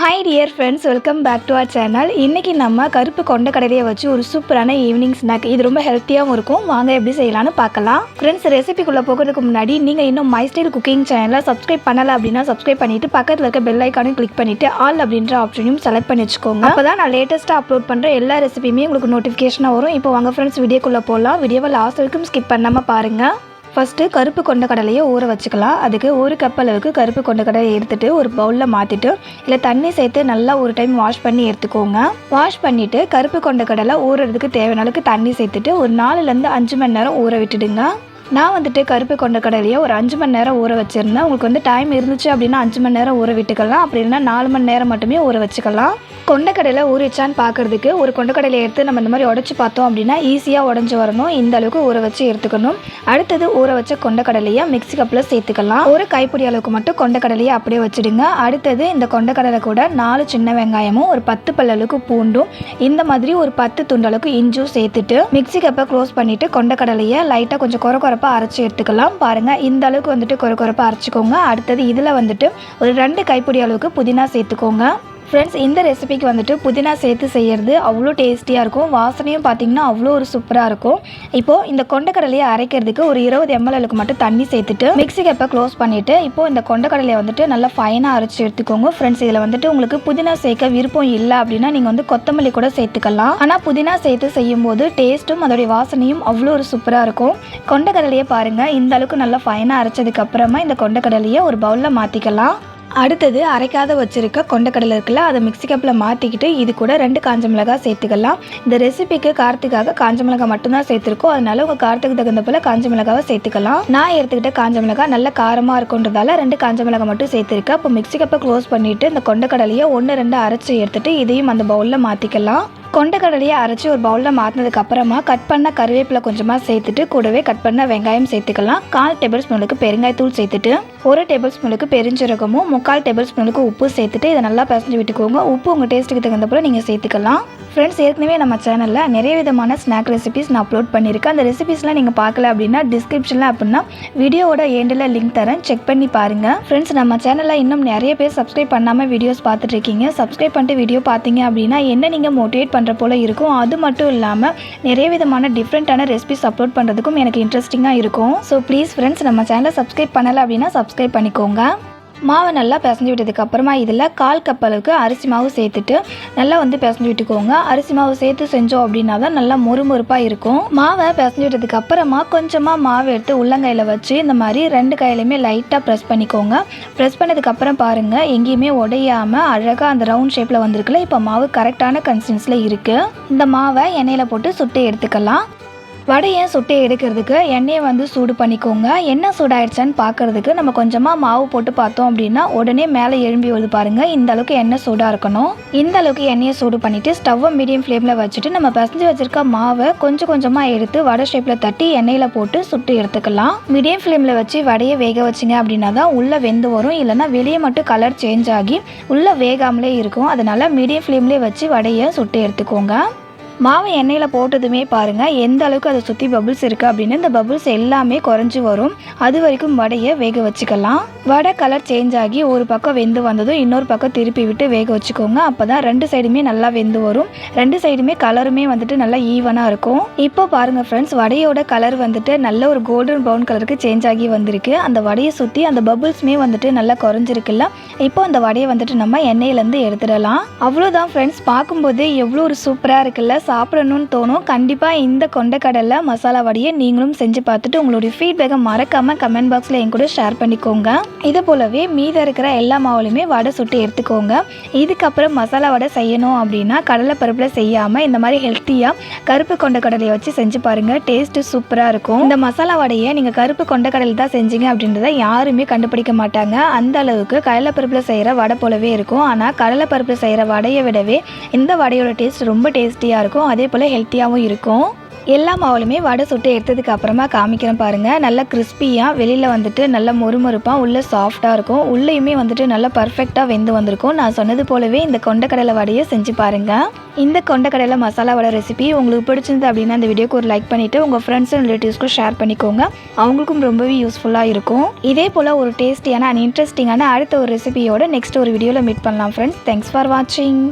Hi dear friends, welcome back to our channel. இன்றைக்கி நம்ம கருப்பு கொண்டக்கடலையை வச்சு ஒரு சூப்பரான ஈவினிங் ஸ்நாக். இது ரொம்ப ஹெல்த்தியாகவும் இருக்கும். வாங்க எப்படி செய்யலான்னு பார்க்கலாம். ஃப்ரெண்ட்ஸ், ரெசிபிக்குள்ளே போகிறதுக்கு முன்னாடி நீங்கள் இன்னும் மை ஸ்டைல் குக்கிங் சேனலை சப்ஸ்கிரைப் பண்ணலை அப்படின்னா சப்ஸ்கிரைப் பண்ணிவிட்டு பக்கத்தில் இருக்க பெல் ஐக்கானையும் கிளிக் பண்ணிவிட்டு ஆல் அப்படின்ற ஆப்ஷனையும் செலக்ட் பண்ணி வச்சுக்கோங்க. அப்போ தான் நான் லேட்டஸ்ட்டாக அப்லோட் பண்ணுற எல்லா ரெசிபியுமே உங்களுக்கு நோட்டிஃபிகேஷனாக வரும். இப்போ வாங்க ஃப்ரெண்ட்ஸ், வீடியோக்குள்ளே போகலாம். வீடியோவை லாஸ்ட் வரைக்கும் ஸ்கிப் பண்ணாமல் பாருங்கள். ஃபஸ்ட்டு கருப்பு கொண்டக்கடலையை ஊற வச்சுக்கலாம். அதுக்கு ஒரு கப் அளவுக்கு கருப்பு கொண்டக்கடலையை எடுத்துகிட்டு ஒரு பவுலில் மாற்றிட்டு இல்லை தண்ணி சேர்த்து நல்லா ஒரு டைம் வாஷ் பண்ணி எடுத்துக்கோங்க. வாஷ் பண்ணிவிட்டு கருப்பு கொண்டக்கடலை ஊறுறதுக்கு தேவையான அளவுக்கு தண்ணி சேர்த்துட்டு ஒரு 4லேருந்து 5 மணி நேரம் ஊற விட்டுடுங்க. நான் கருப்பு கொண்டக்கடலையை ஒரு 5 மணி நேரம் ஊற வச்சுருந்தேன். உங்களுக்கு டைம் இருந்துச்சு அப்படின்னா 5 மணி நேரம் ஊற விட்டுக்கலாம். அப்படி இல்லைன்னா 4 மணி நேரம் மட்டுமே ஊற வச்சுக்கலாம். கொண்டக்கடலை ஊறிச்சான்னு பார்க்குறதுக்கு ஒரு கொண்டக்கடலையை எடுத்து நம்ம இந்த மாதிரி உடச்சி பார்த்தோம் அப்படின்னா ஈஸியாக உடஞ்சி வரணும். இந்த அளவுக்கு ஊற வச்சு எடுத்துக்கணும். அடுத்தது ஊற வச்ச கொண்டக்கடலையை மிக்ஸி கப்பில் சேர்த்துக்கலாம். ஒரு கைப்பிடி அளவுக்கு மட்டும் கொண்டக்கடலையை அப்படியே வச்சுடுங்க. அடுத்தது இந்த கொண்டக்கடலை கூட 4 சின்ன வெங்காயமும் ஒரு 10 பல் அளவுக்கு பூண்டும் இந்த மாதிரி ஒரு 10 துண்டு அளவுக்கு இஞ்சும் சேர்த்துட்டு மிக்ஸி கப்பை க்ளோஸ் பண்ணிவிட்டு கொண்டக்கடலையை லைட்டாக கொஞ்சம் கொரப்பாக அரைச்சி எடுத்துக்கலாம். பாருங்கள், இந்த அளவுக்கு கொரப்பாக அரைச்சிக்கோங்க. அடுத்தது இதில் ஒரு 2 கைப்பிடி அளவுக்கு புதினா சேர்த்துக்கோங்க. ஃப்ரெண்ட்ஸ், இந்த ரெசிபிக்கு புதினா சேர்த்து செய்கிறது அவ்வளோ டேஸ்டியாக இருக்கும். வாசனையும் பார்த்திங்கன்னா அவ்வளோ ஒரு சூப்பராக இருக்கும். இப்போது இந்த கொண்டக்கடலையை அரைக்கிறதுக்கு ஒரு 20 ml அளவுக்கு மட்டும் தண்ணி சேர்த்துட்டு மிக்ஸி கப்பை க்ளோஸ் பண்ணிவிட்டு இப்போது இந்த கொண்டக்கடலையை நல்லா ஃபைனாக அரைச்சி எடுத்துக்கோங்க. ஃப்ரெண்ட்ஸ், இதில் உங்களுக்கு புதினா சேர்க்க விருப்பம் இல்லை அப்படின்னா நீங்கள் கொத்தமல்லி கூட சேர்த்துக்கலாம். ஆனால் புதினா சேர்த்து செய்யும்போது டேஸ்ட்டும் அதோடைய வாசனையும் அவ்வளோ ஒரு சூப்பராக இருக்கும். கொண்டக்கடலையை பாருங்கள், இந்த அளவுக்கு நல்லா ஃபைனாக அரைச்சதுக்கப்புறமா இந்த கொண்டக்கடலையை ஒரு பவுலில் மாற்றிக்கலாம். அடுத்தது அரைக்காத வச்சுருக்க கொண்டக்கடலை இருக்குல்ல, அதை மிக்ஸி கப்பில் மாற்றிக்கிட்டு இது கூட 2 காஞ்ச மிளகாய் சேர்த்துக்கலாம். இந்த ரெசிபிக்கு காரத்துக்காக காஞ்ச மிளகாய் மட்டும்தான் சேர்த்துருக்கோம். அதனால உங்கள் காரத்துக்கு தகுந்த போல் காஞ்ச மிளகாவை சேர்த்துக்கலாம். நான் எடுத்துக்கிட்ட காஞ்ச மிளகாய் நல்ல காரமாக இருக்குன்றதால 2 காஞ்ச மிளகாய் மட்டும் சேர்த்துருக்கேன். இப்போ மிக்ஸி கப்பை க்ளோஸ் பண்ணிவிட்டு இந்த கொண்டக்கடலையை 1-2 அரைச்சி எடுத்துகிட்டு இதையும் அந்த பவுலில் மாற்றிக்கலாம். கொண்டக்கடலையை அரைச்சி ஒரு பவுலில் மாற்றினதுக்கு அப்புறமா கட் பண்ண கருவேப்பிலை கொஞ்சமாக சேர்த்துட்டு கூடவே கட் பண்ண வெங்காயம் சேர்த்துக்கலாம். 1/4 டேபிள் ஸ்பூனுக்கு பெருங்காயத்தூள் சேர்த்துட்டு 1 டேபிள் ஸ்பூனுக்கு பெருஞ்சீரகமும் 3/4 டேபிள் ஸ்பூனுக்கு உப்பு சேர்த்துட்டு இதை நல்லா பிசைஞ்சு விட்டுக்கோங்க. உப்பு உங்கள் டேஸ்ட்டுக்கு தகுந்த போல் நீங்கள் சேர்த்துக்கலாம். ஃப்ரெண்ட்ஸ், ஏற்கனவே நம்ம சேனலில் நிறைய விதமான ஸ்நாக் ரெசிபிஸ் நான் அப்லோட் பண்ணியிருக்கேன். அந்த ரெசிபிஸ்லாம் நீங்கள் பார்க்கல அப்படின்னா டிஸ்கிரிப்ஷனில் அப்படின்னா வீடியோவோட எண்டில் லிங்க் தரேன், செக் பண்ணி பாருங்கள். ஃப்ரெண்ட்ஸ், நம்ம சேனலில் இன்னும் நிறைய பேர் சப்ஸ்கிரைப் பண்ணாமல் வீடியோஸ் பார்த்துட்ருக்கீங்க. சப்ஸ்கிரைப் பண்ணிட்டு வீடியோ பார்த்தீங்க அப்படின்னா என்ன நீங்கள் மோட்டிவேட் பண்ணுற போல் இருக்கும். அது மட்டும் இல்லாமல் நிறைய விதமான டிஃப்ரெண்ட்டான ரெசிபிஸ் அப்லோட் பண்ணுறதுக்கும் எனக்கு இன்ட்ரெஸ்டிங்காக இருக்கும். ஸோ ப்ளீஸ் ஃப்ரெண்ட்ஸ், நம்ம சேனலை சப்ஸ்கிரைப் பண்ணலை அப்படின்னா சப்ஸ்கிரைப் பண்ணிக்கோங்க. மாவை நல்லா பிசைஞ்சு விட்டதுக்கு அப்புறமா இதில் 1/4 கப் அளவுக்கு அரிசி மாவு சேர்த்துட்டு நல்லா பிசைஞ்சு விட்டுக்கோங்க. அரிசி மாவு சேர்த்து செஞ்சோம் அப்படின்னா தான் நல்லா மொறுமொறுப்பாக இருக்கும். மாவை பிசைஞ்சு விட்டதுக்கு அப்புறமா கொஞ்சமாக மாவு எடுத்து உள்ளங்கையில் வச்சு இந்த மாதிரி 2 கையிலையுமே லைட்டாக ப்ரெஸ் பண்ணிக்கோங்க. ப்ரெஸ் பண்ணதுக்கப்புறம் பாருங்கள், எங்கேயுமே உடையாமல் அழகாக அந்த ரவுண்ட் ஷேப்பில் வந்திருக்குல்ல. இப்போ மாவு கரெக்டான கன்சிஸ்டன்சியில் இருக்குது. இந்த மாவை எண்ணெயில் போட்டு சுட்டு எடுத்துக்கலாம். வடையை சுட்டு எடுக்கிறதுக்கு எண்ணெயை சூடு பண்ணிக்கோங்க. எண்ணெய் சூடாயிடுச்சான்னு பார்க்குறதுக்கு நம்ம கொஞ்சமாக மாவு போட்டு பார்த்தோம் அப்படின்னா உடனே மேலே எழும்பி வருது பாருங்கள். இந்த அளவுக்கு எண்ணெய் சூடாக இருக்கணும். இந்த அளவுக்கு எண்ணெயை சூடு பண்ணிவிட்டு ஸ்டவ்வை மீடியம் ஃப்ளேமில் வச்சுட்டு நம்ம பிசைஞ்சு வச்சுருக்க மாவை கொஞ்சமாக எடுத்து வடை ஷேப்பில் தட்டி எண்ணெயில் போட்டு சுட்டு எடுத்துக்கலாம். மீடியம் ஃப்ளேமில் வச்சு வடையை வேக வச்சிங்க அப்படின்னா தான் உள்ளே வெந்து வரும். இல்லைனா வெளியே மட்டும் கலர் சேஞ்ச் ஆகி உள்ளே வேகாமலே இருக்கும். அதனால் மீடியம் ஃப்ளேம்லேயே வச்சு வடையை சுட்டு எடுத்துக்கோங்க. மாவு எண்ணெயில் போட்டதுமே பாருங்கள் எந்த அளவுக்கு அதை சுற்றி பபுள்ஸ் இருக்குது அப்படின்னு. இந்த பபுள்ஸ் எல்லாமே குறைஞ்சி வரும். அது வரைக்கும் வடையை வேக வச்சுக்கலாம். வடை கலர் சேஞ்ச் ஆகி ஒரு பக்கம் வெந்து வந்ததும் இன்னொரு பக்கம் திருப்பி விட்டு வேக வச்சுக்கோங்க. அப்போ தான் 2 சைடுமே நல்லா வெந்து வரும். 2 சைடுமே கலருமே நல்லா ஈவனாக இருக்கும். இப்போ பாருங்கள் ஃப்ரெண்ட்ஸ், வடையோட கலர் நல்ல ஒரு கோல்டன் ப்ரௌன் கலருக்கு சேஞ்ச் ஆகி வந்திருக்கு. அந்த வடையை சுற்றி அந்த பபுள்ஸுமே நல்லா குறைஞ்சிருக்குல்ல. இப்போ அந்த வடையை நம்ம எண்ணெயிலேருந்து எடுத்துடலாம். அவ்வளோதான் ஃப்ரெண்ட்ஸ், பார்க்கும்போது எவ்வளோ ஒரு சூப்பராக இருக்குல்ல, சாப்பிடணும்னு தோணும். கண்டிப்பாக இந்த கொண்டக்கடலை மசாலா வடையை நீங்களும் செஞ்சு பார்த்துட்டு உங்களுடைய ஃபீட்பேக்கை மறக்காமல் கமெண்ட் பாக்ஸில் என் கூட ஷேர் பண்ணிக்கோங்க. இது போலவே மீதம் இருக்கிற எல்லா மாவுலையுமே வடை சுட்டு எடுத்துக்கோங்க. இதுக்கப்புறம் மசாலா வடை செய்யணும் அப்படின்னா கடலைப்பருப்பில் செய்யாமல் இந்த மாதிரி ஹெல்த்தியாக கருப்பு கொண்டக்கடலையை வச்சு செஞ்சு பாருங்கள். டேஸ்ட்டு சூப்பராக இருக்கும். இந்த மசாலா வடையை நீங்கள் கருப்பு கொண்டக்கடலை தான் செஞ்சீங்க அப்படின்றத யாருமே கண்டுபிடிக்க மாட்டாங்க. அந்த அளவுக்கு கடலைப்பருப்பில் செய்கிற வடை போலவே இருக்கும். ஆனால் கடலைப்பருப்பில் செய்கிற வடையை விடவே இந்த வடையோட டேஸ்ட் ரொம்ப டேஸ்டியாக இருக்கும். அதே போல் ஹெல்த்தியாகவும் இருக்கும். எல்லா மாவுலுமே வடை சுட்டு எடுத்ததுக்கு அப்புறமா காமிக்கிறேன் பாருங்கள். நல்லா கிறிஸ்பியாக வெளியில் வந்துட்டு நல்லா மொறுமொறுப்பாக உள்ளே சாஃப்டாக இருக்கும். உள்ளேயுமே வந்துட்டு நல்லா பர்ஃபெக்டாக வெந்து வந்திருக்கும். நான் சொன்னது போலவே இந்த கொண்டக்கடலை வடையை செஞ்சு பாருங்கள். இந்த கொண்டக்கடலை மசாலா வடை ரெசிபி உங்களுக்கு பிடிச்சிருந்து அப்படின்னா இந்த வீடியோக்கு ஒரு லைக் பண்ணிவிட்டு உங்கள் ஃப்ரெண்ட்ஸ் அண்ட் ரிலேட்டிவ்ஸ்க்கும் ஷேர் பண்ணிக்கோங்க. அவங்களுக்கும் ரொம்பவே யூஸ்ஃபுல்லாக இருக்கும். இதே போல் ஒரு டேஸ்டியான அண்ட் இன்ட்ரெஸ்டிங்கான அடுத்த ஒரு ரெசிபியோட நெக்ஸ்ட் ஒரு வீடியோவில் மீட் பண்ணலாம் ஃப்ரெண்ட்ஸ். தேங்க்ஸ் ஃபார் வாட்சிங்.